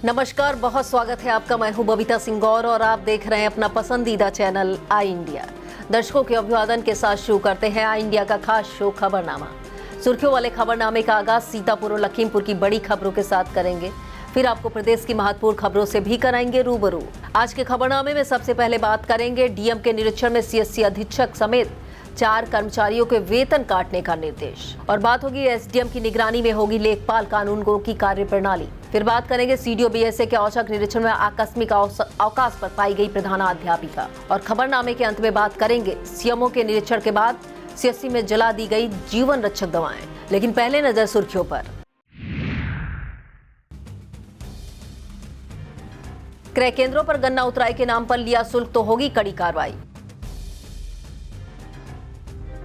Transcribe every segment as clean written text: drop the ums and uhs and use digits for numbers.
नमस्कार, बहुत स्वागत है आपका। मैं हूं बबीता सिंह गौर और आप देख रहे हैं अपना पसंदीदा चैनल आई इंडिया। दर्शकों के अभिवादन के साथ शुरू करते हैं आई इंडिया का खास शो खबरनामा। सुर्खियों वाले खबरनामे का आगाज सीतापुर और लखीमपुर की बड़ी खबरों के साथ करेंगे, फिर आपको प्रदेश की महत्वपूर्ण खबरों से भी कराएंगे रूबरू। आज के खबरनामे में सबसे पहले बात करेंगे डीएम के निरीक्षण में सीएससी अधीक्षक समेत 4 कर्मचारियों के वेतन काटने का निर्देश, और बात होगी एसडीएम की निगरानी में होगी लेखपाल कानूनगो की कार्यप्रणाली। फिर बात करेंगे सीडीओ बीएसए के औचक निरीक्षण में आकस्मिक अवकाश पर पाई गई प्रधानाध्यापिका, और खबरनामे के अंत में बात करेंगे सीएमओ के निरीक्षण के बाद सीएससी में जला दी गई जीवन रक्षक दवाएं। लेकिन पहले नजर सुर्खियों पर। क्रय केंद्रों पर गन्ना उतराई के नाम पर लिया शुल्क तो होगी कड़ी कार्रवाई।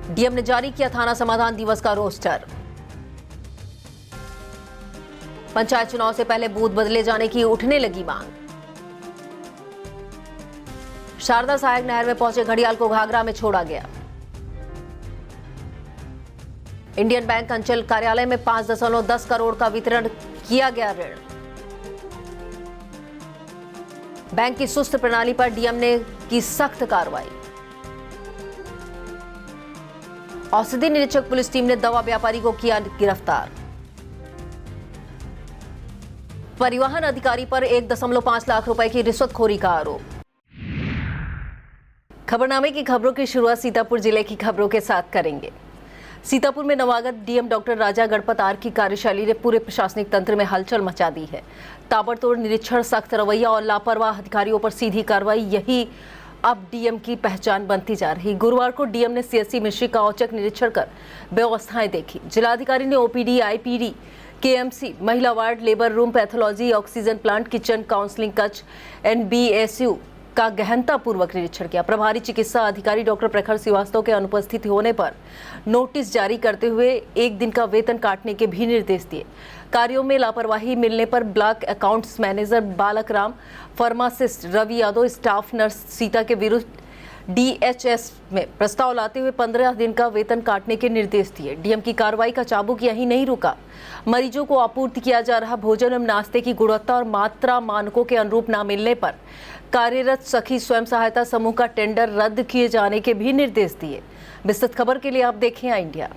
डीएम ने जारी किया थाना समाधान दिवस का रोस्टर। पंचायत चुनाव से पहले बूथ बदले जाने की उठने लगी मांग। शारदा सहायक नहर में पहुंचे घड़ियाल को घाघरा में छोड़ा गया। इंडियन बैंक अंचल कार्यालय में 5.10 करोड़ का वितरण किया गया ऋण। बैंक की सुस्त प्रणाली पर डीएम ने की सख्त कार्रवाई। औषधि निरीक्षक पुलिस टीम ने दवा व्यापारी को किया गिरफ्तार। परिवहन अधिकारी पर 1.5 लाख रुपए की रिश्वतखोरी का आरोप। खबरनामे की खबरों की शुरुआत सीतापुर जिले की खबरों के साथ करेंगे। सीतापुर में नवागत DM doctor Raja Ganpat R की कार्यशैली ने पूरे प्रशासनिक तंत्र में हलचल मचा दी है। ताबड़तोड़ निरीक्षण, सख्त रवैया और लापरवाह अधिकारियों पर सीधी कार्रवाई, यही अब डीएम की पहचान बनती जा रही। गुरुवार को डीएम ने सीएससी मिश्री का औचक निरीक्षण कर व्यवस्थाएं देखी। जिलाधिकारी ने ओपीडी, आईपीडी, केएमसी, महिला ward, labour room, pathology, oxygen plant, kitchen, counselling कक्ष, एनबीएसयू का गहनता पूर्वक निरीक्षण किया। प्रभारी चिकित्सा अधिकारी डॉक्टर प्रखर श्रीवास्तव के अनुपस्थित होने पर नोटिस जारी करते हुए 1 दिन का वेतन काटने के भी निर्देश दिए। कार्यों में लापरवाही मिलने पर block accounts manager Balak Ram, pharmacist Ravi Yadav, staff nurse Sita के विरुद्ध डीएचएस में प्रस्ताव लाते हुए 15 दिन का वेतन काटने के निर्देश दिए। डीएम की कार्रवाई का चाबुक यही नहीं रुका। मरीजों को आपूर्ति किया जा रहा भोजन एवं नाश्ते की गुणवत्ता और मात्रा मानकों के अनुरूप न मिलने पर कार्यरत सखी स्वयं सहायता समूह का टेंडर रद्द किए जाने के भी निर्देश दिए। विस्तृत खबर के लिए आप देखें आई इंडिया।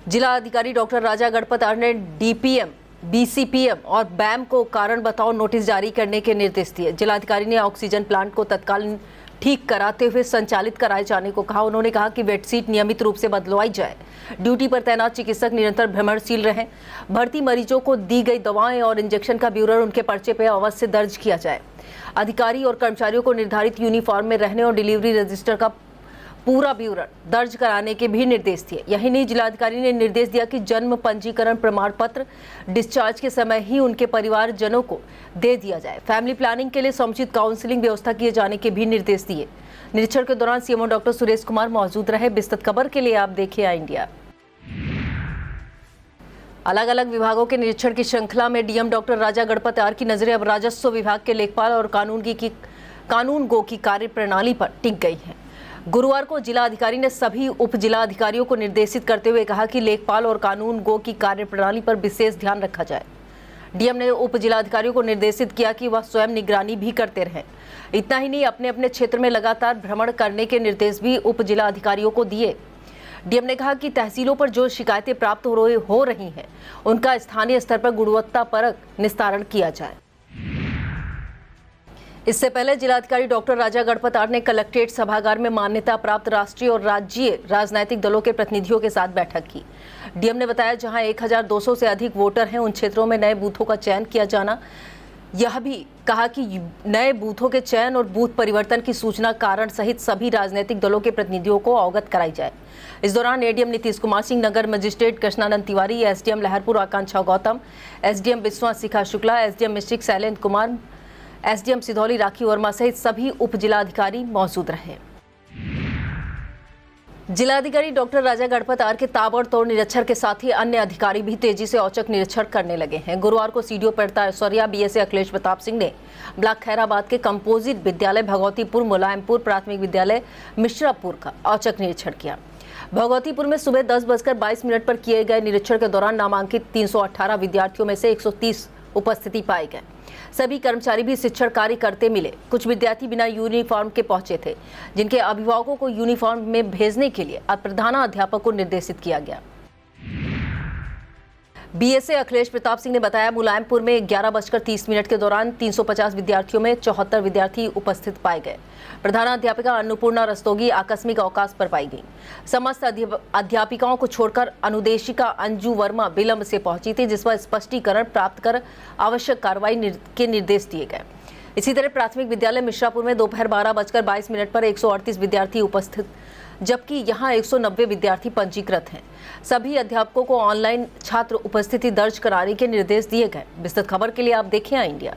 जिला अधिकारी डॉक्टर राजा गणपत आर ने डीपीएम, बीसीपीएम और बैम को कारण बताओ नोटिस जारी करने के निर्देश दिए। जिलाधिकारी ने ऑक्सीजन प्लांट को तत्काल ठीक कराते हुए संचालित कराए जाने को कहा। उन्होंने कहा कि बेड सीट नियमित रूप से बदलवाई जाए। ड्यूटी पर तैनात चिकित्सक निरंतर भ्रमणशील रहें। भर्ती मरीजों को दी गई दवाएं और इंजेक्शन का ब्यौरा उनके पर्चे पर अवश्य दर्ज किया जाए। अधिकारी और कर्मचारियों को निर्धारित यूनिफॉर्म में रहने और डिलीवरी रजिस्टर का पूरा विवरण दर्ज कराने के भी निर्देश दिए। यही नहीं, जिलाधिकारी ने निर्देश दिया कि जन्म पंजीकरण प्रमाण पत्र डिस्चार्ज के समय ही उनके परिवारजनों को दे दिया जाए। फैमिली प्लानिंग के लिए समुचित काउंसलिंग व्यवस्था किए जाने के भी निर्देश दिए। निरीक्षण के दौरान सीएमओ डॉक्टर सुरेश कुमार मौजूद रहे। विस्तृत खबर के लिए आप देखिए आई इंडिया। अलग अलग विभागों के निरीक्षण की श्रृंखला में DM doctor Raja Ganpat R की नजरें अब राजस्व विभाग के लेखपाल और कानूनगो की कार्यप्रणाली पर टिक गई है। गुरुवार को जिला अधिकारी ने सभी उप जिला अधिकारियों को निर्देशित करते हुए कहा कि लेखपाल और कानूनगो की कार्यप्रणाली पर विशेष ध्यान रखा जाए। डीएम ने उप जिला अधिकारियों को निर्देशित किया कि वह स्वयं निगरानी भी करते रहें। इतना ही नहीं, अपने अपने क्षेत्र में लगातार भ्रमण करने के निर्देश भी उप जिला अधिकारियों को दिए। डीएम ने कहा कि तहसीलों पर जो शिकायतें प्राप्त हो रही हैं, उनका स्थानीय स्तर पर गुणवत्तापरक निस्तारण किया जाए। इससे पहले जिलाधिकारी डॉक्टर राजा गणपत आर ने कलेक्ट्रेट सभागार में मान्यता प्राप्त राष्ट्रीय और राज्यीय राजनीतिक दलों के प्रतिनिधियों के साथ बैठक की। डीएम ने बताया जहां 1200 से अधिक वोटर हैं, उन क्षेत्रों में नए बूथों का चयन किया जाना। यह भी कहा कि नए बूथों के चयन और बूथ परिवर्तन की सूचना कारण सहित सभी राजनीतिक दलों के प्रतिनिधियों को अवगत कराई जाए। इस दौरान एडीएम नीतीश कुमार सिंह, नगर मजिस्ट्रेट कृष्णानंद तिवारी, एसडीएम लहरपुर आकांक्षा गौतम, एसडीएम विश्वा शिखा शुक्ला, एसडीएम मिश्रिक शैलेंद्र कुमार, एसडीएम सिधौली राखी वर्मा सहित सभी उप जिलाधिकारी मौजूद रहे। जिलाधिकारी डॉक्टर राजा गणपत आर के ताबड़तोड़ निरीक्षण के साथ ही अन्य अधिकारी भी तेजी से औचक निरीक्षण करने लगे हैं। गुरुवार को सीडीओ पेड़ता ऐश्वर्या, बीएसए अखिलेश प्रताप सिंह ने ब्लॉक खैराबाद के कंपोजिट विद्यालय, भगवतीपुर, मुलायमपुर प्राथमिक विद्यालय, मिश्रापुर का औचक निरीक्षण किया। भगवतीपुर में सुबह 10:22 पर किए गए निरीक्षण के दौरान नामांकित 318 विद्यार्थियों में से 130 उपस्थिति पाए गए। सभी कर्मचारी भी शिक्षण कार्य करते मिले। कुछ विद्यार्थी बिना यूनिफॉर्म के पहुंचे थे, जिनके अभिभावकों को यूनिफॉर्म में भेजने के लिए प्रधानाध्यापक को निर्देशित किया गया। बीएसए अखिलेश प्रताप सिंह ने बताया, मुलायमपुर में 11:30 के दौरान 350 विद्यार्थियों में 74 विद्यार्थी उपस्थित पाए गए। प्रधानाध्यापिका अन्नपूर्णा रस्तोगी आकस्मिक अवकाश पर पाई गई। समस्त अध्यापिकाओं को छोड़कर अनुदेशिका अंजू वर्मा विलंब से पहुंची थी, जिस पर स्पष्टीकरण प्राप्त कर आवश्यक कार्रवाई के निर्देश दिए गए। इसी तरह प्राथमिक विद्यालय मिश्रापुर में दोपहर 12:22 पर 138 विद्यार्थी उपस्थित, जबकि यहां 190 विद्यार्थी पंजीकृत हैं। सभी अध्यापकों को ऑनलाइन छात्र उपस्थिति दर्ज कराने के निर्देश दिए गए। विस्तृत खबर के लिए आप देखें इंडिया।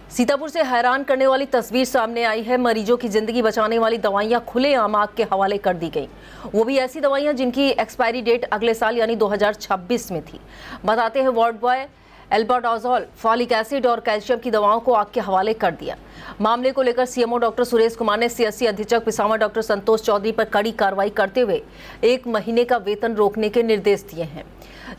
सीतापुर से हैरान करने वाली तस्वीर सामने आई है। मरीजों की जिंदगी बचाने वाली दवाइयां खुलेआम आग के हवाले कर दी गई, वो भी ऐसी दवाइयां जिनकी एक्सपायरी डेट अगले साल यानी 2026 में थी। बताते हैं वार्ड बॉय एल्बाडाजोल, फॉलिक एसिड और कैल्शियम की दवाओं को आग के हवाले कर दिया। मामले को लेकर सीएमओ डॉक्टर सुरेश कुमार ने सीएससी अधीक्षक पिसामा डॉक्टर संतोष चौधरी पर कड़ी कार्रवाई करते हुए 1 महीने का वेतन रोकने के निर्देश दिए हैं,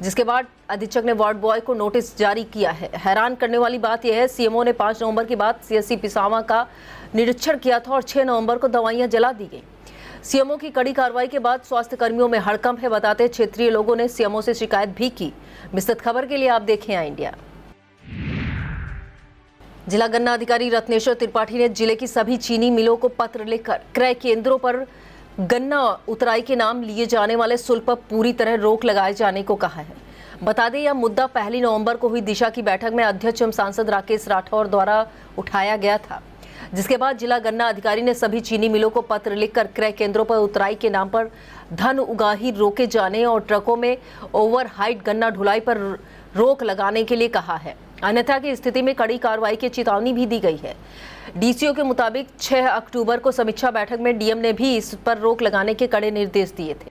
जिसके बाद अधीक्षक ने वार्ड बॉय को नोटिस जारी किया है। हैरान करने वाली बात यह है, सीएमओ ने 5 नवंबर के बाद सीएससी पिसामा का निरीक्षण किया था और 6 नवंबर को दवाइयां जला दी गई। सीएमओ की कड़ी कार्रवाई के बाद स्वास्थ्य कर्मियों में हड़कंप है, बताते क्षेत्रीय लोगों ने सीएमओ से शिकायत भी की। विस्तृत खबर के लिए आप देखें इंडिया। जिला गन्ना अधिकारी रत्नेश्वर त्रिपाठी ने जिले की सभी चीनी मिलों को पत्र लिखकर क्रय केंद्रों पर गन्ना उतराई के नाम लिए जाने वाले शुल्क पर पूरी तरह रोक लगाए जाने को कहा है। बता दें, यह मुद्दा 1 नवंबर को हुई दिशा की बैठक में अध्यक्ष एवं सांसद राकेश राठौर द्वारा उठाया गया था, जिसके बाद जिला गन्ना अधिकारी ने सभी चीनी मिलों को पत्र लिखकर क्रय केंद्रों पर उतराई के नाम पर धन उगाही रोके जाने और ट्रकों में ओवर हाइट गन्ना ढुलाई पर रोक लगाने के लिए कहा है। अन्यथा की स्थिति में कड़ी कार्रवाई की चेतावनी भी दी गई है। डीसीओ के मुताबिक 6 अक्टूबर को समीक्षा बैठक में डीएम ने भी इस पर रोक लगाने के कड़े निर्देश दिए थे।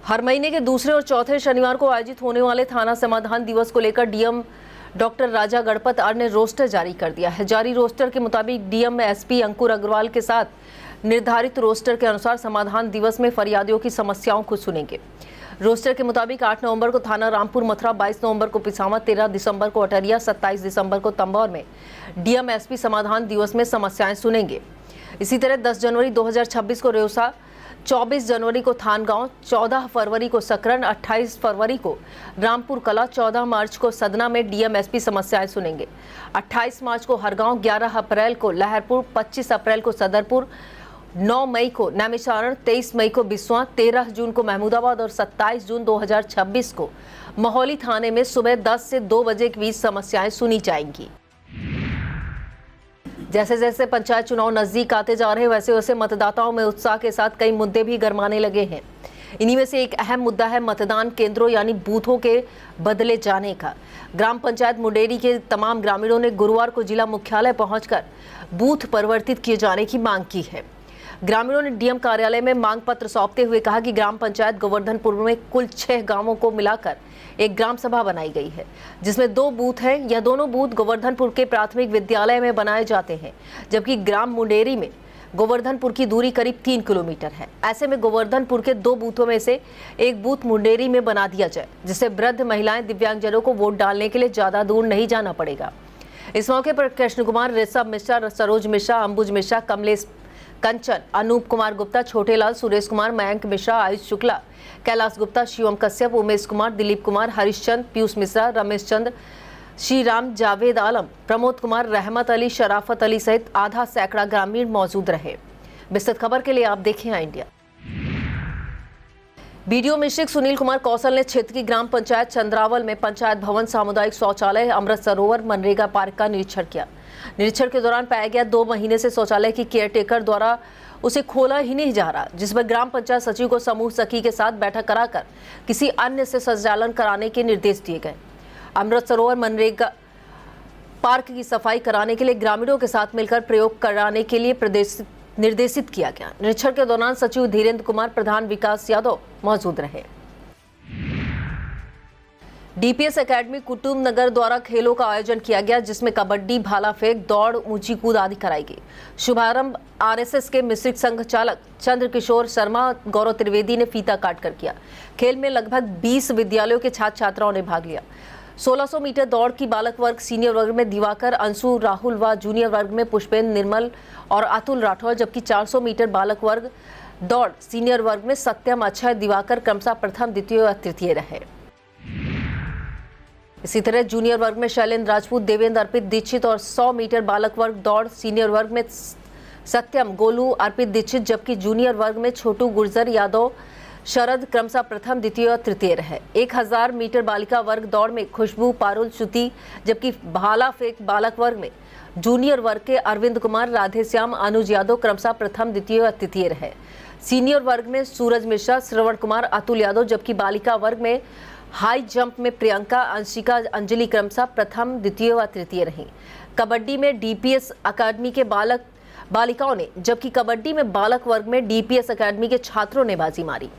हर महीने के दूसरे और चौथे शनिवार को आयोजित होने वाले थाना समाधान दिवस को लेकर DM doctor Raja Ganpat R ने रोस्टर जारी कर दिया है। जारी रोस्टर के मुताबिक डीएम एसपी अंकुर अग्रवाल के साथ निर्धारित रोस्टर के अनुसार समाधान दिवस में फरियादियों की समस्याओं को सुनेंगे। रोस्टर के मुताबिक 8 नवंबर को थाना रामपुर मथुरा, 22 नवंबर को पिसामा, 13 दिसंबर को अटरिया, 27 दिसंबर को तंबौर में डीएम एसपी समाधान दिवस में समस्याएं सुनेंगे। इसी तरह 10 जनवरी 2026 को रेउसा, 24 जनवरी को थानगांव, 14 फरवरी को सकरन, 28 फरवरी को रामपुर कला, 14 मार्च को सदना में डीएम एसपी समस्याएं सुनेंगे। 28 मार्च को हरगांव, 11 अप्रैल को लहरपुर, 25 अप्रैल को सदरपुर, 9 मई को नैमिषारण, 23 मई को बिस्वा, 13 जून को महमूदाबाद और 27 जून 2026 को मोहाली थाने में सुबह 10 से 2 बजे के बीच समस्याएं सुनी जाएंगी। जैसे जैसे पंचायत चुनाव नजदीक आते जा रहे हैं, वैसे वैसे मतदाताओं में उत्साह के साथ कई मुद्दे भी गरमाने लगे हैं। इन्हीं में से एक अहम मुद्दा है मतदान केंद्रों यानी बूथों के बदले जाने का। ग्राम पंचायत मुंडेरी के तमाम ग्रामीणों ने गुरुवार को जिला मुख्यालय पहुंचकर बूथ परिवर्तित किए जाने की मांग की है। ग्रामीणों ने डीएम कार्यालय में मांग पत्र सौंपते हुए कहा कि ग्राम पंचायत गोवर्धनपुर में कुल 6 गांवों को मिलाकर एक ग्राम सभा बनाई गई है, जिसमें 2 बूथ हैं। यह दोनों बूथ गोवर्धनपुर के प्राथमिक विद्यालय में बनाए जाते हैं, जबकि ग्राम मुंडेरी में गोवर्धनपुर की दूरी करीब 3 किलोमीटर है। ऐसे में गोवर्धनपुर के 2 बूथों में से एक बूथ मुंडेरी में बना दिया जाए, जिससे वृद्ध महिलाएं, दिव्यांगजनों को वोट डालने के लिए ज्यादा दूर नहीं जाना पड़ेगा। इस मौके पर कृष्ण कुमार, ऋषभ मिश्रा, सरोज मिश्रा, अंबुज मिश्रा, कमलेश कंचन, अनूप कुमार गुप्ता, छोटेलाल, सुरेश कुमार, मयंक मिश्रा, आयुष शुक्ला, कैलाश गुप्ता, शिवम कश्यप, उमेश कुमार, दिलीप कुमार, हरीशचंद, पीयूष मिश्रा, रमेश चंद, श्रीराम, जावेद आलम, प्रमोद कुमार, रहमत अली, शराफत अली सहित आधा सैकड़ा ग्रामीण मौजूद रहे। विस्तृत खबर के लिए आप देखें इंडिया। बीडीओ मिश्रिक सुनील कुमार कौशल ने क्षेत्र की ग्राम पंचायत चंद्रावल में पंचायत भवन, सामुदायिक शौचालय, अमृत सरोवर, मनरेगा पार्क का निरीक्षण किया। निरीक्षण के दौरान पाया गया 2 महीने से शौचालय की केयरटेकर द्वारा उसे खोला ही नहीं जा रहा, जिस पर ग्राम पंचायत सचिव को समूह सखी के साथ बैठक कराकर किसी अन्य से संचालन कराने के निर्देश दिए गए। अमृत सरोवर, मनरेगा पार्क की सफाई कराने के लिए ग्रामीणों के साथ मिलकर प्रयोग कराने के लिए निर्देशित किया गया। निरीक्षण के दौरान सचिव धीरेन्द्र कुमार, प्रधान विकास यादव मौजूद रहे। डीपीएस एकेडमी कुतुब नगर द्वारा खेलों का आयोजन किया गया, जिसमें कबड्डी, भाला फेंक, दौड़, ऊंची कूद आदि कराई गई। शुभारंभ आरएसएस के मिश्रित संघ चालक चंद्र किशोर शर्मा, गौरव त्रिवेदी ने फीता काट कर किया। खेल में लगभग 20 विद्यालयों के छात्र छात्राओं ने भाग लिया। 1600 मीटर दौड़ की बालक वर्ग, सीनियर वर्ग में दिवाकर, अंशु, राहुल व जूनियर वर्ग में पुष्पेंद्र, निर्मल और अतुल राठौर, जबकि 400 मीटर बालक वर्ग दौड़ सीनियर वर्ग में सत्यम, अक्षय, दिवाकर क्रमशः प्रथम, द्वितीय और तृतीय रहे। इसी तरह जूनियर वर्ग में शैलेंद्र राजपूत, देवेंद्र, अर्पित दीक्षित और 100 मीटर बालक वर्ग दौड़ सीनियर वर्ग में सत्यम, गोलू, अर्पित दीक्षित, जबकि जूनियर वर्ग में छोटू, गुर्जर, यादव, शरद क्रमशः प्रथम, द्वितीय और तृतीय रहे। 1000 मीटर बालिका वर्ग दौड़ में खुशबू, पारुल, श्रुति, जबकि भाला फेंक बालक वर्ग में जूनियर वर्ग के अरविंद कुमार, राधेश्याम, अनुज यादव क्रमशः प्रथम, द्वितीय और तृतीय रहे। सीनियर वर्ग में सूरज मिश्रा, श्रवण कुमार, अतुल यादव, जबकि बालिका वर्ग में हाई जंप में प्रियंका, अंशिका, अंजलि क्रमशः प्रथम, द्वितीय व तृतीय रहीं। कबड्डी में डीपीएस अकादमी के बालिकाओं ने, जबकि कबड्डी में बालक वर्ग में डीपीएस अकादमी के छात्रों ने बाजी मारी।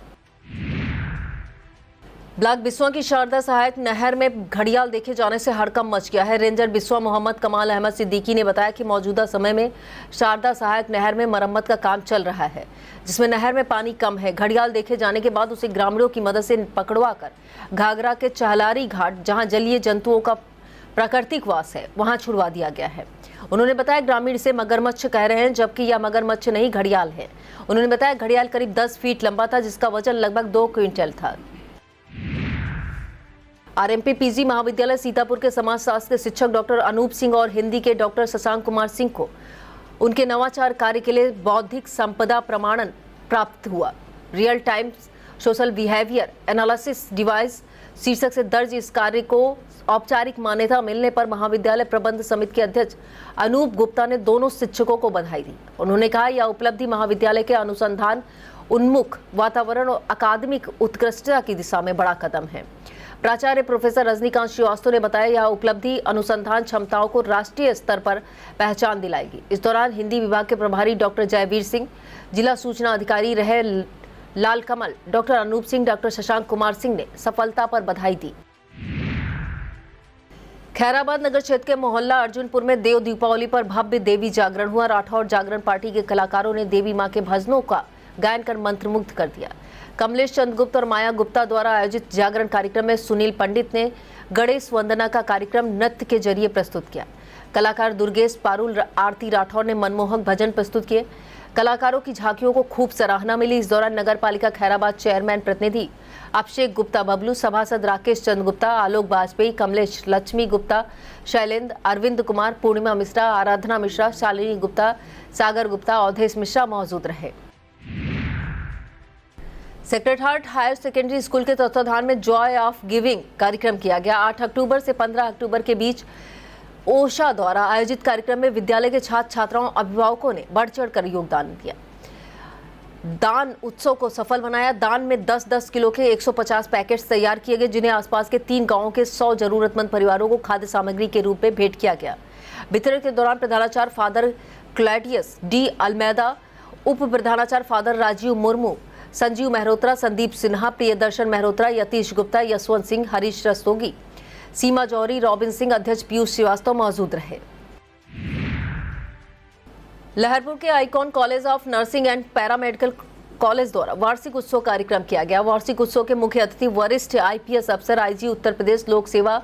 ब्लॉक बिस्वा की शारदा सहायक नहर में घड़ियाल देखे जाने से हड़कंप मच गया है। रेंजर बिस्वा मोहम्मद कमाल अहमद सिद्दीकी ने बताया कि मौजूदा समय में शारदा सहायक नहर में मरम्मत का काम चल रहा है, जिसमें नहर में पानी कम है। घड़ियाल देखे जाने के बाद उसे ग्रामीणों की मदद से पकड़वाकर घाघरा के चहलारी घाट, जहां जलीय जंतुओं का प्राकृतिक वास है, वहां छुड़वा दिया गया है। उन्होंने बताया ग्रामीण इसे मगरमच्छ कह रहे हैं, जबकि यह मगरमच्छ नहीं घड़ियाल है। उन्होंने बताया घड़ियाल करीब 10 फीट लंबा था, जिसका वजन लगभग 2 क्विंटल था। आरएमपी पीजी महाविद्यालय सीतापुर के समाजशास्त्र के शिक्षक डॉक्टर अनूप सिंह और हिंदी के डॉक्टर शशांक कुमार सिंह को उनके नवाचार कार्य के लिए बौद्धिक संपदा प्रमाणन प्राप्त हुआ। Real time social behaviour analysis device शीर्षक से दर्ज इस कार्य को औपचारिक मान्यता मिलने पर महाविद्यालय प्रबंध समिति के अध्यक्ष अनूप गुप्ता ने दोनों शिक्षकों को बधाई दी। उन्होंने कहा यह उपलब्धि महाविद्यालय के अनुसंधान उन्मुख वातावरण और अकादमिक उत्कृष्टता की दिशा में बड़ा कदम है। प्राचार्य प्रोफेसर रजनीकांत श्रीवास्तव ने बताया यह उपलब्धि अनुसंधान क्षमताओं को राष्ट्रीय स्तर पर पहचान दिलाएगी। इस दौरान हिंदी विभाग के प्रभारी डॉक्टर जयवीर सिंह, जिला सूचना अधिकारी रहे लाल कमल, डॉक्टर अनूप सिंह, डॉक्टर शशांक कुमार सिंह ने सफलता पर बधाई दी। खैराबाद नगर क्षेत्र के मोहल्ला अर्जुनपुर में देव दीपावली पर भव्य देवी जागरण हुआ। राठौर जागरण पार्टी के कलाकारों ने देवी मां के भजनों का गायन कर मंत्रमुग्ध कर दिया। कमलेश चंद्रगुप्त और माया गुप्ता द्वारा आयोजित जागरण कार्यक्रम में सुनील पंडित ने गणेश वंदना का कार्यक्रम नृत्य के जरिए प्रस्तुत किया। कलाकार दुर्गेश, पारुल, आरती राठौर ने मनमोहक भजन प्रस्तुत किए। कलाकारों की झांकियों को खूब सराहना मिली। इस दौरान नगर पालिका खैराबाद चेयरमैन प्रतिनिधि अभिषेक गुप्ता बबलू, सभासद राकेश चंद गुप्ता, आलोक वाजपेयी, कमलेश, लक्ष्मी गुप्ता, शैलेंद्र, अरविंद कुमार, पूर्णिमा मिश्रा, आराधना मिश्रा, शालिनी गुप्ता, सागर गुप्ता, अवधेश मिश्रा मौजूद रहे। Sacred heart higher secondary school के तत्वाधान में जॉय ऑफ गिविंग कार्यक्रम किया गया। 8 अक्टूबर से 15 अक्टूबर के बीच ओशा द्वारा आयोजित कार्यक्रम में विद्यालय के छात्र छात्राओं अभिभावकों ने बढ़ चढ़कर योगदान दिया। दान उत्सव को सफल बनाया। दान में 10-10 किलो के 150 पैकेट्स तैयार किए गए, जिन्हें आसपास के 3 गांवों के 100 जरूरतमंद परिवारों को खाद्य सामग्री के रूप में भेंट किया गया। वितरण के दौरान प्रधानाचार्य फादर क्लैडियस डी अल्मेदा, उप प्रधानाचार्य फादर राजीव मुर्मू, संजीव मेहरोत्रा, संदीप सिन्हा, प्रियदर्शन मेहरोत्रा, यतीश गुप्ता, यशवंत सिंह, हरीश रस्तोगी, सीमा जौहरी, रॉबिन सिंह, अध्यक्ष पीयूष श्रीवास्तव मौजूद रहे। लहरपुर के icon college of nursing and paramedical college द्वारा वार्षिक उत्सव कार्यक्रम किया गया। वार्षिक उत्सव के मुख्य अतिथि वरिष्ठ आईपीएस अफसर आईजी उत्तर प्रदेश लोक सेवा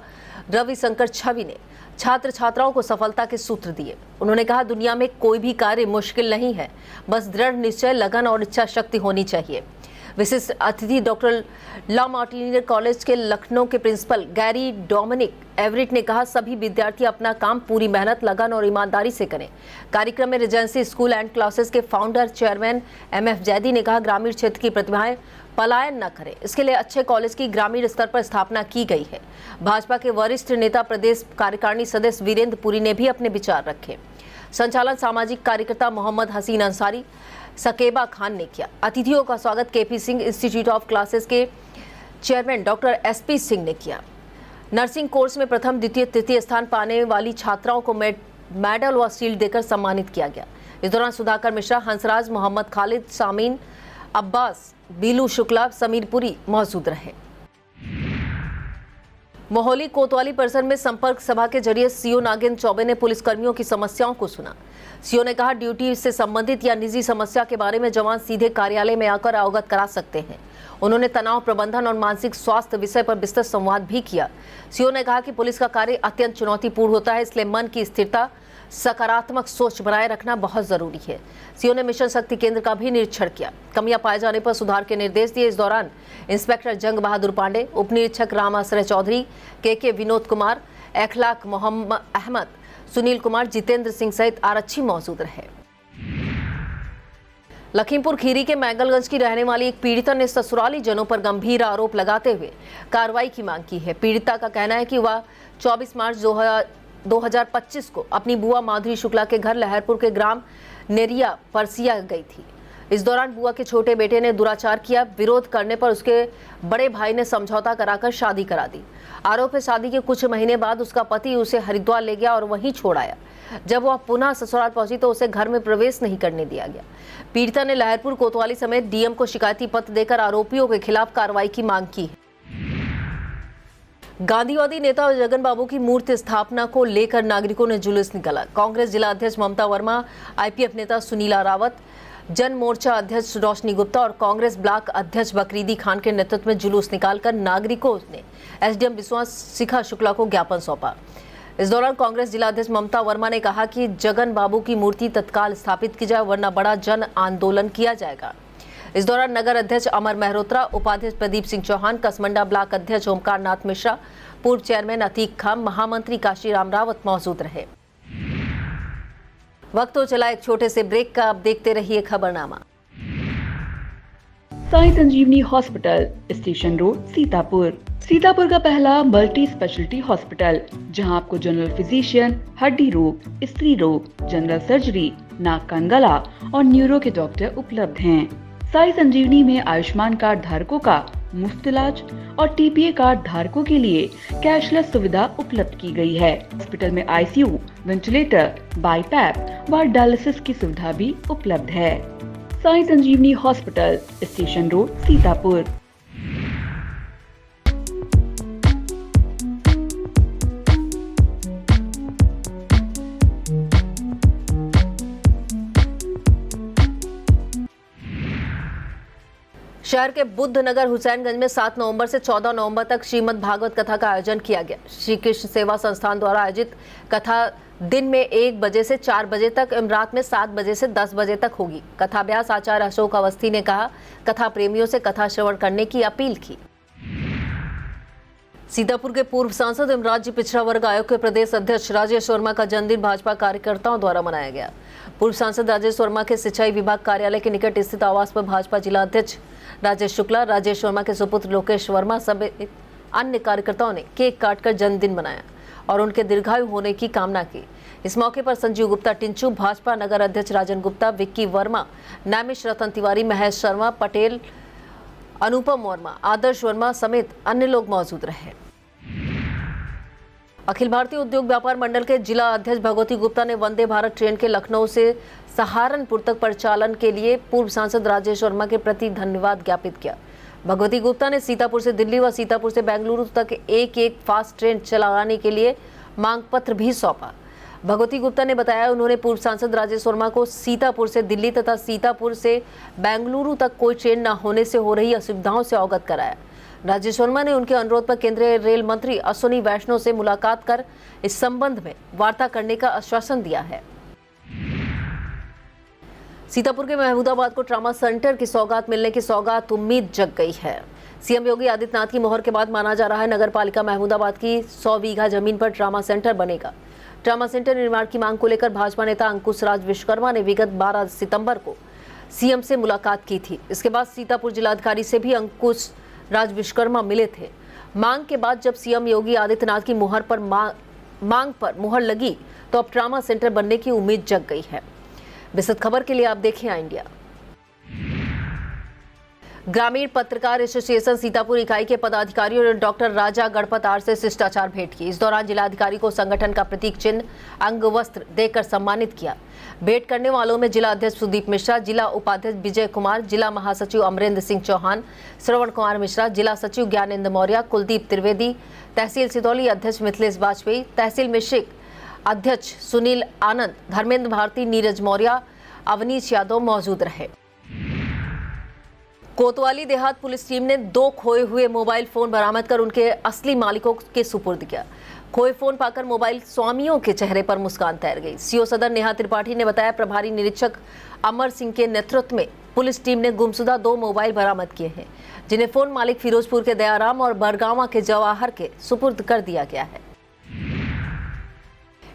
रविशंकर छवि ने छात्र छात्राओं को सफलता के सूत्र दिए। उन्होंने कहा दुनिया में कोई भी कार्य मुश्किल नहीं है, बस दृढ़ निश्चय, लगन और इच्छा शक्ति होनी चाहिए। विशिष्ट अतिथि डॉक्टर ला मार्टिनियर कॉलेज के लखनऊ के प्रिंसिपल गैरी डोमिनिक एवरिट ने कहा सभी विद्यार्थी अपना काम पूरी मेहनत, लगन और ईमानदारी से करें। कार्यक्रम में रिजेंसी स्कूल एंड क्लासेस के फाउंडर चेयरमैन एमएफ जैदी ने कहा ग्रामीण क्षेत्र की प्रतिभाएं पलायन न करें, इसके लिए अच्छे कॉलेज की ग्रामीण स्तर पर स्थापना की गई है। भाजपा के वरिष्ठ नेता प्रदेश कार्यकारिणी सदस्य वीरेंद्र पुरी ने भी अपने विचार रखे। संचालन सामाजिक कार्यकर्ता मोहम्मद हसीन अंसारी, सकेबा खान ने किया। अतिथियों का स्वागत KP Singh institute of classes के चेयरमैन डॉक्टर एसपी सिंह ने किया। नर्सिंग कोर्स में प्रथम, द्वितीय, तृतीय स्थान पाने वाली छात्राओं को मेडल व शील्ड देकर सम्मानित किया गया। इस दौरान सुधाकर मिश्रा, हंसराज, मोहम्मद खालिद, सामीन, अब्बास, बीलू शुक्ला, समीर पुरी मौजूद रहे। मोहाली कोतवाली परिसर में संपर्क सभा के जरिए सीओ नागेंद्र चौबे ने पुलिसकर्मियों की समस्याओं को सुना। सीओ ने कहा, ड्यूटी से संबंधित या निजी समस्या के बारे में जवान सीधे कार्यालय में आकर अवगत करा सकते हैं। उन्होंने तनाव प्रबंधन और मानसिक स्वास्थ्य विषय पर विस्तृत संवाद भी किया। सीओ ने कहा कि पुलिस का कार्य अत्यंत चुनौतीपूर्ण होता है, इसलिए मन की स्थिरता, सकारात्मक सोच बनाए रखना बहुत जरूरी है। सीओ ने मिशन शक्ति केंद्र का भी निरीक्षण किया, कमियां पाए जाने पर सुधार के निर्देश दिए। इस दौरान इंस्पेक्टर जंग बहादुर पांडे, उप निरीक्षक राम आश्रय चौधरी, के विनोद कुमार, अखलाक मोहम्मद अहमद, सुनील कुमार, जितेंद्र सिंह सहित आरक्षी मौजूद रहे। लखीमपुर खीरी के मैंगलगंज की रहने वाली एक पीड़िता ने ससुराली जनों पर गंभीर आरोप लगाते हुए कार्रवाई की मांग की है। पीड़िता का कहना है कि वह 24 मार्च 2025 को अपनी बुआ माधुरी शुक्ला के घर लहरपुर के ग्राम नेरिया परसिया गई थी। इस दौरान बुआ के छोटे बेटे ने दुराचार किया। विरोध करने पर उसके बड़े भाई ने समझौता कराकर शादी करा दी। आरोप है, शादी के कुछ महीने बाद उसका पति उसे हरिद्वार ले गया और वहीं छोड़ आया। जब वह पुनः ससुराल पहुंची तो उसे घर में प्रवेश नहीं करने दिया गया। पीड़िता ने लहरपुर कोतवाली समेत डीएम को शिकायती पत्र देकर आरोपियों के खिलाफ कार्रवाई की मांग की है। गांधीवादी नेता जगन बाबू की मूर्ति स्थापना को लेकर नागरिकों ने जुलूस निकाला। कांग्रेस जिला अध्यक्ष ममता वर्मा, आईपीएफ नेता सुनीला रावत, जन मोर्चा अध्यक्ष रोशनी गुप्ता और कांग्रेस ब्लॉक अध्यक्ष बकरीदी खान के नेतृत्व में जुलूस निकालकर नागरिकों ने एसडीएम विश्वास शिखा शुक्ला को ज्ञापन सौंपा। इस दौरान कांग्रेस जिला अध्यक्ष ममता वर्मा ने कहा कि जगन बाबू की मूर्ति तत्काल स्थापित की जाए, वरना बड़ा जन आंदोलन किया जाएगा। इस दौरान नगर अध्यक्ष अमर मेहरोत्रा, उपाध्यक्ष प्रदीप सिंह चौहान, कसमंडा ब्लॉक अध्यक्ष ओमकार नाथ मिश्रा, पूर्व चेयरमैन अतीक खान, महामंत्री काशीराम रावत मौजूद रहे। वक्त तो चला एक छोटे से ब्रेक का, अब देखते रहिए खबरनामा। Sai Sanjeevani hospital, station road, Sitapur. Sitapur का पहला मल्टी स्पेशलिटी हॉस्पिटल, जहां आपको जनरल फिजिशियन, हड्डी रोग, स्त्री रोग, जनरल सर्जरी, नाक कान गला और न्यूरो के डॉक्टर उपलब्ध हैं। साई संजीवनी में आयुष्मान कार्ड धारकों का मुफ्त इलाज और टीपीए कार्ड धारकों के लिए कैशलेस सुविधा उपलब्ध की गई है। हॉस्पिटल में आईसीयू, वेंटिलेटर, बाईपैप व डायलिसिस की सुविधा भी उपलब्ध है। Sai Sanjeevani hospital, station road, Sitapur. शहर के बुद्ध नगर हुसैनगंज में 7 नवंबर से 14 नवंबर तक श्रीमद् भागवत कथा का आयोजन किया गया। श्री कृष्ण सेवा संस्थान द्वारा आयोजित कथा दिन में 1 बजे से 4 बजे तक एवं रात में 7 बजे से 10 बजे तक होगी। कथाभ्यास आचार्य अशोक अवस्थी ने कहा, कथा प्रेमियों से कथा श्रवण करने की अपील की। सीतापुर के पूर्व सांसद एवं राज्य पिछड़ा वर्ग आयोग के प्रदेश अध्यक्ष राजेश वर्मा का जन्मदिन भाजपा कार्यकर्ताओं द्वारा मनाया गया। पूर्व सांसद राजेश वर्मा के सिंचाई विभाग कार्यालय के निकट स्थित आवास पर भाजपा जिला अध्यक्ष राजेश शुक्ला, राजेश वर्मा के सुपुत्र लोकेश वर्मा समेत अन्य कार्यकर्ताओं ने केक काटकर जन्मदिन मनाया और उनके दीर्घायु होने की कामना की। इस मौके पर संजीव गुप्ता टिंचू, भाजपा नगर अध्यक्ष राजन गुप्ता, विक्की वर्मा, नैमिष रतन तिवारी, महेश शर्मा पटेल, अनुपम वर्मा, आदर्श वर्मा समेत अन्य लोग मौजूद रहे। अखिल भारतीय उद्योग व्यापार मंडल के जिला अध्यक्ष भगवती गुप्ता ने वंदे भारत ट्रेन के लखनऊ से सहारनपुर तक परिचालन के लिए पूर्व सांसद राजेश वर्मा के प्रति धन्यवाद ज्ञापित किया। भगवती गुप्ता ने सीतापुर से दिल्ली व सीतापुर से बेंगलुरु तक एक फास्ट ट्रेन चलाने के लिए मांग पत्र भी सौंपा। भगवती गुप्ता ने बताया, उन्होंने पूर्व सांसद राजेश वर्मा को सीतापुर से दिल्ली तथा सीतापुर से बेंगलुरु तक कोई ट्रेन न होने से हो रही असुविधाओं से अवगत कराया। राजेश वर्मा ने उनके अनुरोध पर केंद्रीय रेल मंत्री अश्विनी वैष्णव से मुलाकात कर इस संबंध में वार्ता करने का आश्वासन दिया है। सीतापुर के महमूदाबाद को ट्रामा सेंटर की सौगात मिलने की सौगात उम्मीद जग गई है। सीएम योगी आदित्यनाथ की मोहर के बाद माना जा रहा है नगर पालिका महमूदाबाद की 100 बीघा जमीन पर ट्रामा सेंटर बनेगा। ट्रामा सेंटर निर्माण की मांग को लेकर भाजपा नेता अंकुश राज विश्वकर्मा ने विगत 12 सितंबर को सीएम से मुलाकात की थी। इसके बाद सीतापुर जिलाधिकारी से भी अंकुश राज विश्वकर्मा मिले थे। मांग के बाद जब सीएम योगी आदित्यनाथ की मुहर पर मांग पर मुहर लगी तो अब ट्रामा सेंटर बनने की उम्मीद जग गई है। विस्तृत खबर के लिए आप देखें इंडिया। ग्रामीण पत्रकार एसोसिएशन सीतापुर इकाई के पदाधिकारियों ने डॉक्टर राजा गणपत आर से शिष्टाचार भेंट की। इस दौरान जिलाधिकारी को संगठन का प्रतीक चिन्ह, अंग वस्त्र देकर सम्मानित किया। भेंट करने वालों में जिला अध्यक्ष सुदीप मिश्रा, जिला उपाध्यक्ष विजय कुमार, जिला महासचिव अमरेंद्र सिंह चौहान, श्रवण कुमार मिश्रा, जिला सचिव ज्ञानेंद्र मौर्य, कुलदीप त्रिवेदी, तहसील सिदौली अध्यक्ष मिथिलेश वाजपेयी, तहसील मिश्रिक अध्यक्ष सुनील आनंद, धर्मेंद्र भारती, नीरज मौर्य, अवनीश यादव मौजूद रहे। कोतवाली देहात पुलिस टीम ने 2 खोए हुए मोबाइल फोन बरामद कर उनके असली मालिकों के सुपुर्द किया। खोए फोन पाकर मोबाइल स्वामियों के चेहरे पर मुस्कान तैर गई। सीओ सदर नेहा त्रिपाठी ने बताया, प्रभारी निरीक्षक अमर सिंह के नेतृत्व में पुलिस टीम ने गुमशुदा 2 मोबाइल बरामद किए हैं, जिन्हें फोन मालिक फिरोजपुर के दयाराम और बरगावा के जवाहर के सुपुर्द कर दिया गया है।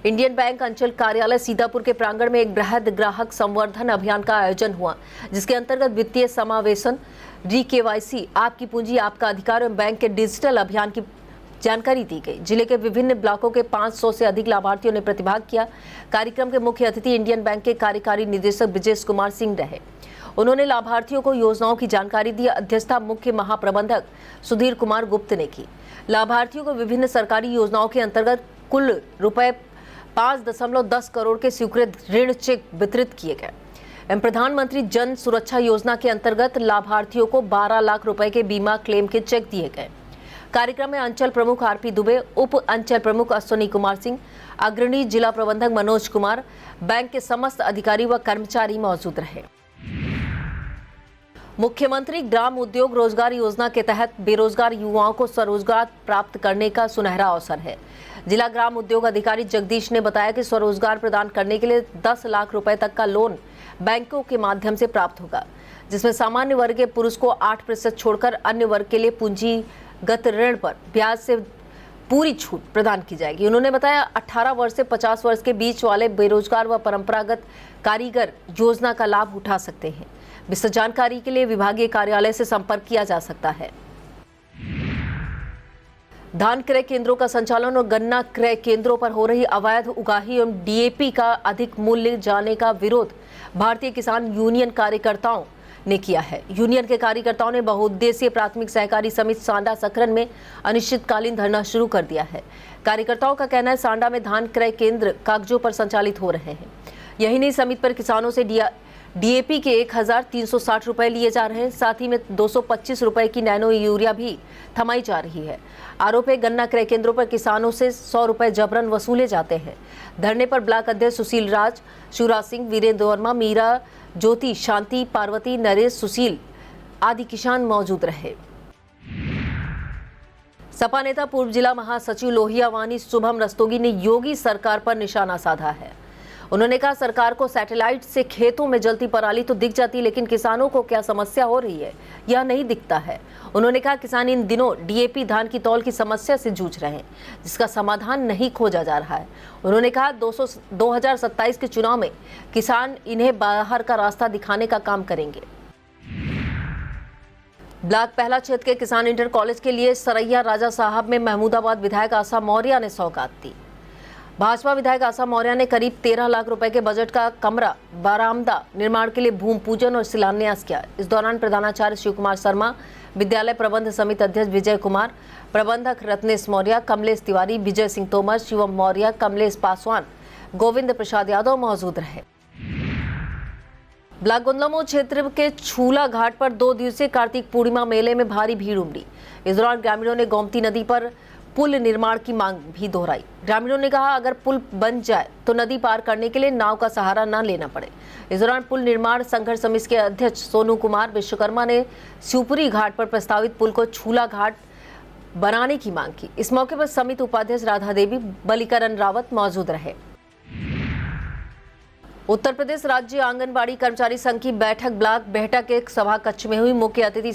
इंडियन बैंक अंचल कार्यालय सीतापुर के प्रांगण में एक बृहद ग्राहक संवर्धन अभियान का आयोजन हुआ, जिसके अंतर्गत वित्तीय समावेशन, री-केवाईसी, आपकी पूंजी आपका अधिकार एवं बैंक के डिजिटल अभियान की जानकारी दी गई। जिले के विभिन्न ब्लॉकों के 500 से अधिक लाभार्थियों ने प्रतिभाग किया। कार्यक्रम के मुख्य अतिथि इंडियन बैंक के कार्यकारी निदेशक विजय कुमार सिंह रहे। उन्होंने लाभार्थियों को योजनाओं की जानकारी दी। अध्यक्षता मुख्य महाप्रबंधक सुधीर कुमार गुप्त ने की। लाभार्थियों को विभिन्न सरकारी योजनाओं के अंतर्गत कुल रुपए 5.10 करोड़ के स्वीकृत ऋण चेक वितरित किए गए एवं प्रधानमंत्री जन सुरक्षा योजना के अंतर्गत लाभार्थियों को 12 लाख रुपए के बीमा क्लेम के चेक दिए गए। कार्यक्रम में अंचल प्रमुख आरपी दुबे, उप अंचल प्रमुख अश्विनी कुमार सिंह, अग्रणी जिला प्रबंधक मनोज कुमार, बैंक के समस्त अधिकारी व कर्मचारी मौजूद रहे। मुख्यमंत्री ग्राम उद्योग रोजगार योजना के तहत बेरोजगार युवाओं को स्वरोजगार प्राप्त करने का सुनहरा अवसर है। जिला ग्राम उद्योग अधिकारी जगदीश ने बताया कि स्वरोजगार प्रदान करने के लिए 10 लाख रुपए तक का लोन बैंकों के माध्यम से प्राप्त होगा, जिसमें सामान्य वर्ग के पुरुष को 8% छोड़कर अन्य वर्ग के लिए पूंजीगत ऋण पर ब्याज से पूरी छूट प्रदान की जाएगी। उन्होंने बताया, 18 वर्ष से 50 वर्ष के बीच वाले बेरोजगार व परंपरागत कारीगर योजना का लाभ उठा सकते हैं। विस्तृत जानकारी के लिए विभागीय कार्यालय से संपर्क किया जा सकता है। धान क्रय केंद्रों का संचालन और गन्ना क्रय केंद्रों पर हो रही अवैध उगाही एवं डीएपी का अधिक मूल्य जाने का विरोध भारतीय किसान यूनियन कार्यकर्ताओं ने किया है। यूनियन के कार्यकर्ताओं ने बहुउद्देशीय प्राथमिक सहकारी समिति सांडा सकरन में अनिश्चितकालीन धरना शुरू कर दिया है। कार्यकर्ताओं का कहना है, सांडा में धान क्रय केंद्र कागजों पर संचालित हो रहे हैं। यही नहीं, समिति पर किसानों से डीएपी के 1360 रुपए लिए जा रहे हैं। साथ ही में 225 रुपए की नैनो यूरिया भी थमाई जा रही है। आरोप है, गन्ना क्रय केंद्रों पर किसानों से 100 रुपए जबरन वसूले जाते हैं। धरने पर ब्लॉक अध्यक्ष सुशील राज, शिवराज सिंह, वीरेंद्र वर्मा, मीरा, ज्योति, शांति, पार्वती, नरेश, सुशील आदि किसान मौजूद रहे। सपा नेता पूर्व जिला महासचिव लोहिया वानी शुभम रस्तोगी ने योगी सरकार पर निशाना साधा है। उन्होंने कहा, सरकार को सैटेलाइट से खेतों में जलती पराली तो दिख जाती, लेकिन किसानों को क्या समस्या हो रही है यह नहीं दिखता है। उन्होंने कहा, किसान इन दिनों डीएपी धान की तौल की समस्या से जूझ रहे हैं, जिसका समाधान नहीं खोजा जा रहा है। उन्होंने कहा, 2027 के चुनाव में किसान इन्हें बाहर का रास्ता दिखाने का काम करेंगे। ब्लॉक पहला क्षेत्र के किसान इंटर कॉलेज के लिए सरैया राजा साहब में महमूदाबाद विधायक आशा मौर्य ने सौगात दी। भाजपा विधायक आशा मौर्य ने करीब 13 लाख रुपए के बजट का कमरा बरामदा निर्माण के लिए भूमि पूजन और शिलान्यास किया। इस दौरान प्रधानाचार्य शिव कुमार शर्मा, विद्यालय प्रबंध समिति अध्यक्ष विजय कुमार, प्रबंधक रत्नेश मौर्य, कमलेश तिवारी, विजय सिंह तोमर, शिवम मौर्य, कमलेश पासवान, गोविंद प्रसाद यादव मौजूद रहे। ब्लॉक गुंदलामो क्षेत्र के छूला घाट पर 2 दिवसीय कार्तिक पूर्णिमा मेले में भारी भीड़ उमड़ी। इस दौरान ग्रामीणों ने गोमती नदी पर पुल निर्माण की मांग भी दोहराई। ग्रामीणों ने कहा, अगर पुल बन जाए तो नदी पार करने के लिए नाव का सहारा न लेना पड़े। इस दौरान पुल निर्माण संघर्ष समिति के अध्यक्ष सोनू कुमार विश्वकर्मा ने शिवपुरी घाट पर प्रस्तावित पुल को छूला घाट बनाने की मांग की। इस मौके पर समिति उपाध्यक्ष राधा देवी, बलिकरण रावत मौजूद रहे। उत्तर प्रदेश राज्य आंगनबाड़ी कर्मचारी संघ की बैठक ब्लॉक बेहटा के सभा कक्ष में हुई। मुख्य अतिथि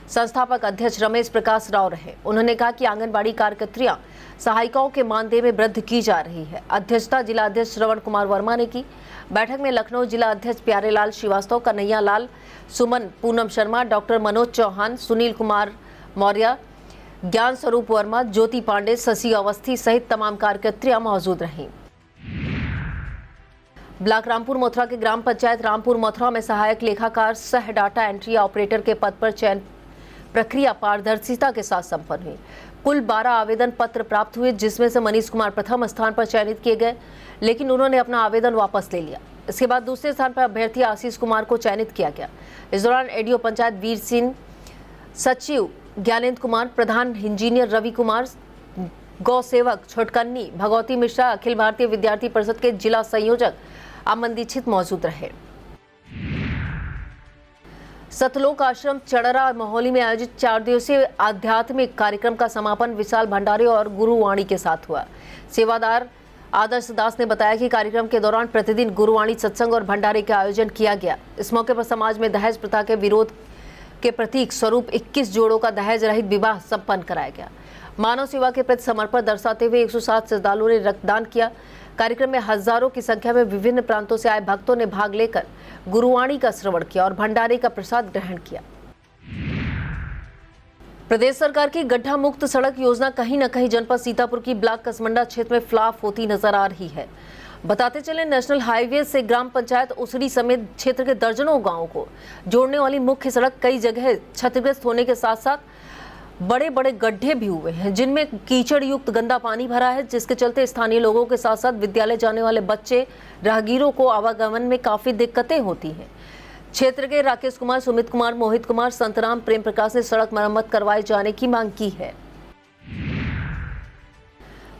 संस्थापक अध्यक्ष रमेश प्रकाश राव रहे। उन्होंने कहा कि आंगनबाड़ी कार्यकर्त्रियां सहायिकाओं के मानदेय में वृद्धि की जा रही है। अध्यक्षता जिला अध्यक्ष श्रवण कुमार वर्मा ने की। बैठक में लखनऊ जिला अध्यक्ष प्यारेलाल श्रीवास्तव, कन्हैया लाल, सुमन, पूनम शर्मा, डॉक्टर मनोज चौहान, सुनील कुमार मौर्य, ज्ञान स्वरूप वर्मा, ज्योति पांडे, शशि अवस्थी सहित तमाम कार्यकर्त्रियां मौजूद रहीं। ब्लॉक रामपुर मथुरा के ग्राम पंचायत रामपुर मथुरा में सहायक लेखाकार सह डाटा एंट्री ऑपरेटर के पद पर चयन प्रक्रिया पारदर्शिता के साथ संपन्न हुई। कुल 12 आवेदन पत्र प्राप्त हुए, जिसमें से मनीष कुमार प्रथम स्थान पर चयनित किए गए, लेकिन उन्होंने अपना आवेदन वापस ले लिया। इसके बाद दूसरे स्थान पर अभ्यर्थी आशीष कुमार को चयनित किया गया। इस दौरान एडीओ पंचायत वीर सिंह, सचिव ज्ञानेंद्र कुमार, प्रधान इंजीनियर रवि कुमार, गौ सेवक छोटकन्नी भगवती मिश्रा, अखिल भारतीय विद्यार्थी परिषद के जिला संयोजक अमन दीक्षित मौजूद रहे। सतलोक आश्रम चड़रा मोहाली में आयोजित 4 दिवसीय आध्यात्मिक कार्यक्रम का समापन विशाल भंडारे और गुरुवाणी के साथ हुआ। सेवादार आदर्श दास ने बताया कि कार्यक्रम के दौरान प्रतिदिन गुरुवाणी सत्संग और भंडारे का आयोजन किया गया। इस मौके पर समाज में दहेज प्रथा के विरोध के प्रतीक स्वरूप 21 जोड़ों का दहेज रहित विवाह संपन्न कराया गया। मानव सेवा के प्रति समर्पण दर्शाते हुए 107 श्रद्धालुओं ने रक्तदान किया। कार्यक्रम में हजारों की संख्या में विभिन्न प्रांतों से आए भक्तों ने भाग लेकर गुरुवाणी का श्रवण किया और भंडारे का प्रसाद ग्रहण किया। प्रदेश सरकार की गड्ढा मुक्त सड़क योजना कहीं न कहीं जनपद सीतापुर की ब्लॉक कसमंडा क्षेत्र में फ्लॉप होती नजर आ रही है। बताते चले, नेशनल हाईवे से ग्राम पंचायत उसड़ी समेत क्षेत्र के दर्जनों गांवों को जोड़ने वाली मुख्य सड़क कई जगह क्षतिग्रस्त होने के साथ साथ बड़े बड़े गड्ढे भी हुए हैं, जिनमें कीचड़ युक्त गंदा पानी भरा है, जिसके चलते स्थानीय लोगों के साथ साथ विद्यालय जाने वाले बच्चे, राहगीरों को आवागमन में काफी दिक्कतें होती हैं। क्षेत्र के राकेश कुमार, सुमित कुमार, मोहित कुमार, संतराम, प्रेम प्रकाश ने सड़क मरम्मत करवाए जाने की मांग की है।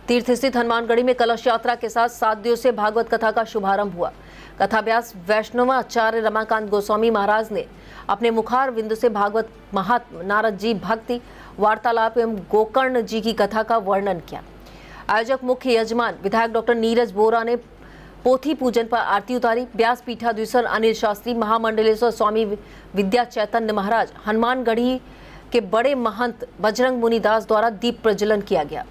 तीर्थ स्थित हनुमानगढ़ी में कलश यात्रा के साथ 7 दिवसीय भागवत कथा का शुभारंभ हुआ। कथाव्यास वैष्णवाचार्य रमाकांत गोस्वामी महाराज ने अपने मुखार बिंदु से भागवत महात्मा नारद जी भक्ति वार्तालाप एवं गोकर्ण जी की कथा का वर्णन किया। आयोजक मुख्य यजमान विधायक डॉक्टर नीरज बोरा ने पोथी पूजन पर आरती उतारी। व्यास पीठाधीश्वर अनिल शास्त्री, महामंडलेश्वर स्वामी विद्या चैतन्य महाराज, हनुमानगढ़ी के बड़े महंत बजरंग मुनिदास द्वारा दीप प्रज्वलन किया गया।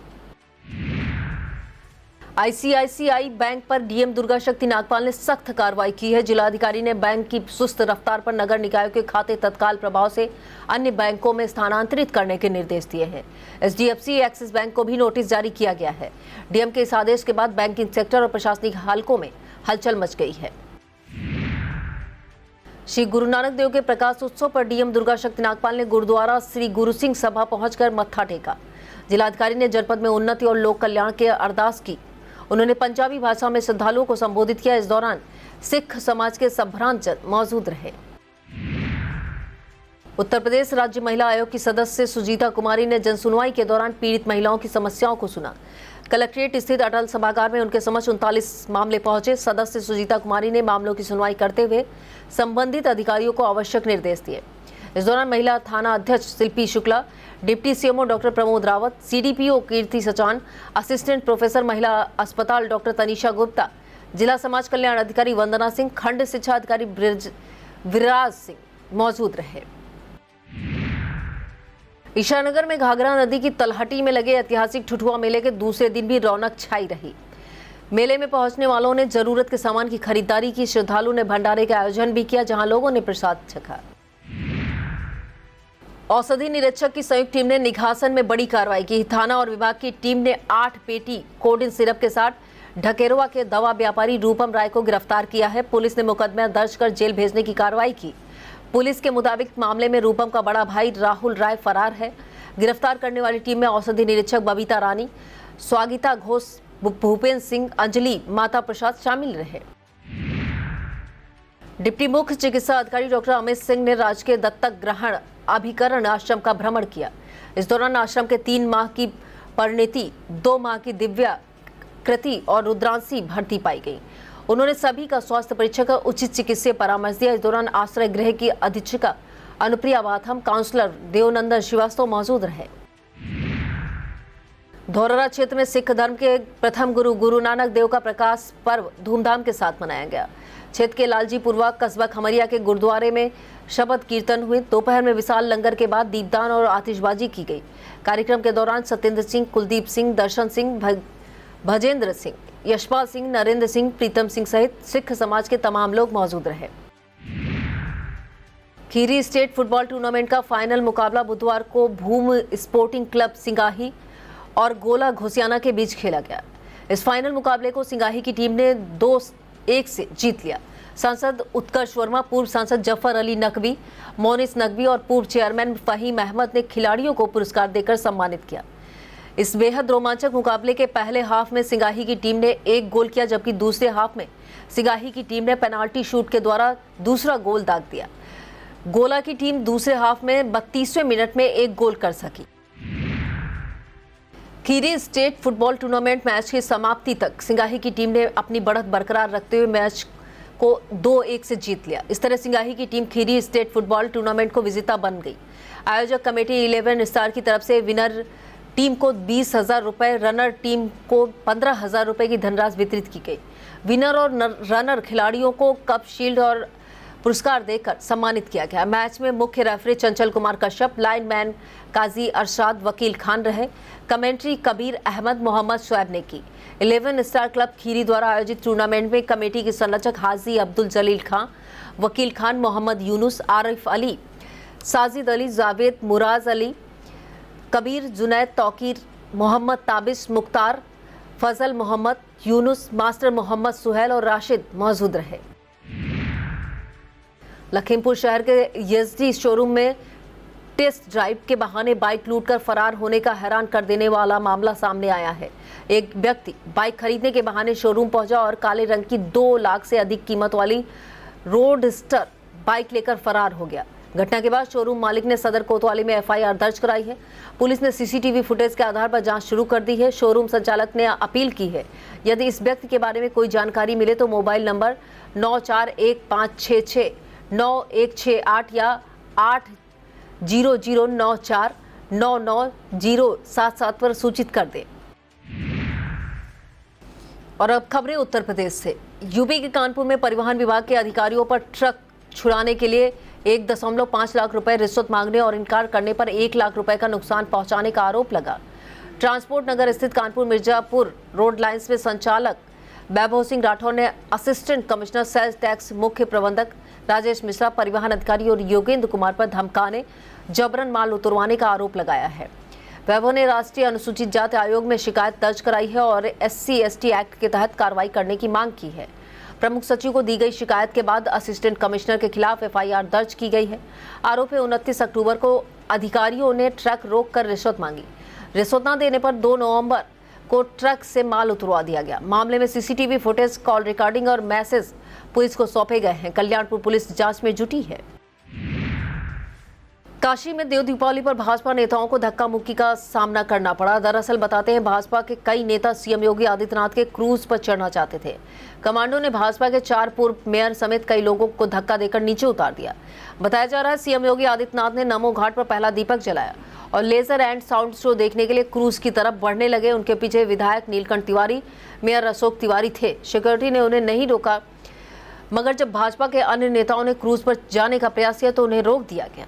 आईसीआईसीआई बैंक पर डीएम दुर्गा शक्ति नागपाल ने सख्त कार्रवाई की है। जिलाधिकारी ने बैंक की सुस्त रफ्तार पर नगर निकायों के खाते तत्काल प्रभाव से अन्य बैंकों में स्थानांतरित करने के निर्देश दिए हैं। एचडीएफसी एक्सिस बैंक को भी नोटिस जारी किया गया है। डीएम के इस आदेश के बाद बैंकिंग सेक्टर और प्रशासनिक हलकों में हलचल मच गई है। श्री गुरु नानक देव के प्रकाश उत्सव पर डीएम दुर्गा शक्ति नागपाल ने गुरुद्वारा श्री गुरु सिंह सभा पहुंचकर मत्था टेका। जिलाधिकारी ने जनपद में उन्नति और लोक कल्याण की अरदास की। उन्होंने पंजाबी भाषा में श्रद्धालुओं को संबोधित किया। इस दौरान सिख समाज के संभ्रांत जन मौजूद रहे। उत्तर प्रदेश राज्य महिला आयोग की सदस्य सुजीता कुमारी ने जनसुनवाई के दौरान पीड़ित महिलाओं की समस्याओं को सुना। कलेक्ट्रेट स्थित अटल सभागार में उनके समक्ष 39 मामले पहुंचे। सदस्य सुजीता कुमारी ने मामलों की सुनवाई करते हुए संबंधित अधिकारियों को आवश्यक निर्देश दिए। इस दौरान महिला थाना अध्यक्ष Shilpi Shukla, deputy CMO doctor Pramod Rawat, CDPO Kirti Sachan, assistant professor महिला अस्पताल डॉक्टर तनीषा गुप्ता, जिला समाज कल्याण अधिकारी वंदना सिंह, खंड शिक्षा अधिकारी विराज सिंह मौजूद रहे। ईशानगर में घाघरा नदी की तलहटी में लगे ऐतिहासिक ठुठुआ मेले के दूसरे दिन भी रौनक छाई रही। मेले में पहुंचने वालों ने जरूरत के सामान की खरीदारी की। श्रद्धालु ने भंडारे का आयोजन भी किया, जहां लोगों ने प्रसाद चखा। औषधि निरीक्षक की संयुक्त टीम ने निघासन में बड़ी कार्रवाई की। थाना और विभाग की टीम ने 8 पेटी कोडिन सिरप के साथ ढकेरवा के दवा व्यापारी रूपम राय को गिरफ्तार किया है। पुलिस ने मुकदमा दर्ज कर जेल भेजने की कार्रवाई की। पुलिस के मुताबिक मामले में रूपम का बड़ा भाई राहुल राय फरार है। गिरफ्तार करने वाली टीम में औषधि निरीक्षक बबीता रानी, स्वागिता घोष, भूपेंद्र सिंह, अंजलि माता प्रसाद शामिल रहे। डिप्टी मुख्य चिकित्सा अधिकारी डॉक्टर अमित सिंह ने राजकीय दत्तक ग्रहण अभिकरण आश्रम का भ्रमण किया। इस दौरान आश्रम के 3 माह की परिणीति, 2 माह की दिव्या कृति और रुद्रांशी भर्ती पाई गई। उन्होंने सभी का स्वास्थ्य परीक्षण कर उचित चिकित्सीय परामर्श दिया। इस दौरान आश्रय गृह की अधीक्षिका अनुप्रिया बाथम, काउंसलर देवनंदन श्रीवास्तव मौजूद रहे। धौरहरा क्षेत्र में सिख धर्म के प्रथम गुरु गुरु नानक देव का प्रकाश पर्व धूमधाम के साथ मनाया गया। क्षेत्र के लालजीपुरवा कस्बा खमरिया के गुरुद्वारे में शबद कीर्तन हुए। दोपहर में विशाल लंगर के बाद दीपदान और आतिशबाजी की गई। कार्यक्रम के दौरान सत्येंद्र सिंह, कुलदीप सिंह, दर्शन सिंह, भजेंद्र सिंह, यशपाल सिंह, नरेंद्र सिंह, प्रीतम सिंह सहित सिख समाज के तमाम लोग मौजूद रहे। खीरी स्टेट फुटबॉल टूर्नामेंट का फाइनल मुकाबला बुधवार को भूम स्पोर्टिंग क्लब सिंगाही और गोला घोसियाना के बीच खेला गया। इस फाइनल मुकाबले को सिंगाही की टीम ने 2 1 से जीत लिया। सांसद उत्कर्ष वर्मा, पूर्व सांसद जफर अली नकवी, मोनिस नकवी और पूर्व चेयरमैन फहीम अहमद ने खिलाड़ियों को पुरस्कार देकर सम्मानित किया। इस बेहद रोमांचक मुकाबले के पहले हाफ में सिंगाही की टीम ने 1 गोल किया, जबकि दूसरे हाफ में सिंगाही की टीम ने पेनाल्टी शूट के द्वारा दूसरा गोल दाग दिया। गोला की टीम दूसरे हाफ में 32वें मिनट में 1 गोल कर सकी। Kheri state football tournament match की समाप्ति तक सिंगाही की टीम ने अपनी बढ़त बरकरार रखते हुए मैच को 2-1 से जीत लिया। इस तरह सिंगाही की team Kheri state football tournament को विजेता बन गई। आयोजक कमेटी 11 स्टार की तरफ से विनर टीम को 20,000 रुपये, रनर टीम को 15,000 रुपये की धनराशि वितरित की गई। विनर और रनर खिलाड़ियों को कप, शील्ड और पुरस्कार देकर सम्मानित किया गया। मैच में मुख्य रेफरी चंचल कुमार कश्यप, लाइनमैन काजी अरशाद वकील खान रहे। कमेंट्री कबीर अहमद मोहम्मद शुएब ने की। 11 स्टार क्लब खीरी द्वारा आयोजित टूर्नामेंट में कमेटी के संरक्षक हाजी अब्दुल जलील खान, वकील खान मोहम्मद यूनुस, आरिफ अली, साजिद अली, जावेद, मुराज अली, कबीर, जुनैद, तौकीर, मोहम्मद ताबिश, मुख्तार, फजल मोहम्मद, यूनुस, मास्टर मोहम्मद सुहेल और राशिद मौजूद रहे। लखीमपुर शहर के यजडी शोरूम में टेस्ट ड्राइव के बहाने बाइक लूटकर फरार होने का हैरान कर देने वाला मामला सामने आया है। एक व्यक्ति बाइक खरीदने के बहाने शोरूम पहुंचा और काले रंग की 2 लाख से अधिक कीमत वाली रोडस्टर बाइक लेकर फरार हो गया। घटना के बाद शोरूम मालिक ने सदर कोतवाली में FIR दर्ज कराई है। पुलिस ने CCTV फुटेज के आधार पर जांच शुरू कर दी है। शोरूम संचालक ने अपील की है, यदि इस व्यक्ति के बारे में कोई जानकारी मिले तो मोबाइल नंबर 9415669168 या 80094999077 पर सूचित कर दें। और अब खबरें उत्तर प्रदेश से। यूपी के कानपुर में परिवहन विभाग के अधिकारियों पर ट्रक छुड़ाने के लिए 1.5 लाख रुपए रिश्वत मांगने और इनकार करने पर 1 लाख रुपए का नुकसान पहुंचाने का आरोप लगा। ट्रांसपोर्ट नगर स्थित कानपुर मिर्जापुर रोड लाइंस में संचालक वैभव सिंह राठौर ने असिस्टेंट कमिश्नर सेल्स टैक्स, मुख्य प्रबंधक राजेश मिश्रा, परिवहन अधिकारी और योगेंद्र कुमार पर धमकाने, जबरन माल उतरवाने का आरोप लगाया है। वैभव ने राष्ट्रीय अनुसूचित जाति आयोग में शिकायत दर्ज कराई है और SC/ST एक्ट के तहत कार्रवाई करने की मांग की है। प्रमुख सचिव को दी गई शिकायत के बाद असिस्टेंट कमिश्नर के खिलाफ FIR दर्ज की गई है। आरोप है 29 अक्टूबर को अधिकारियों ने ट्रक रोककर रिश्वत मांगी। रिश्वत न देने पर 2 नवंबर को ट्रक से माल उतरवा दिया गया। मामले में CCTV फुटेज, कॉल रिकॉर्डिंग और मैसेज पुलिस को सौंपे गए हैं। कल्याणपुर पुलिस जांच में जुटी है। काशी में देव दीपावली पर भाजपा नेताओं को धक्का मुक्की का सामना करना पड़ा। दरअसल बताते हैं, भाजपा के कई नेता CM योगी आदित्यनाथ के क्रूज पर चढ़ना चाहते थे। कमांडो ने भाजपा के 4 पूर्व मेयर समेत कई लोगों को धक्का देकर नीचे उतार दिया। बताया जा रहा है, CM योगी आदित्यनाथ ने नमो घाट पर पहला दीपक जलाया और लेजर एंड साउंड शो देखने के लिए क्रूज की तरफ बढ़ने लगे। उनके पीछे विधायक नीलकंठ तिवारी, मेयर अशोक तिवारी थे। सिक्योरिटी ने उन्हें नहीं रोका, मगर जब भाजपा के अन्य नेताओं ने क्रूज पर जाने का प्रयास किया तो उन्हें रोक दिया गया।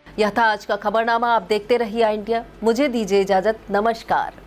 यह था आज का खबरनामा। आप देखते रहिए इंडिया। मुझे दीजिए इजाजत। नमस्कार।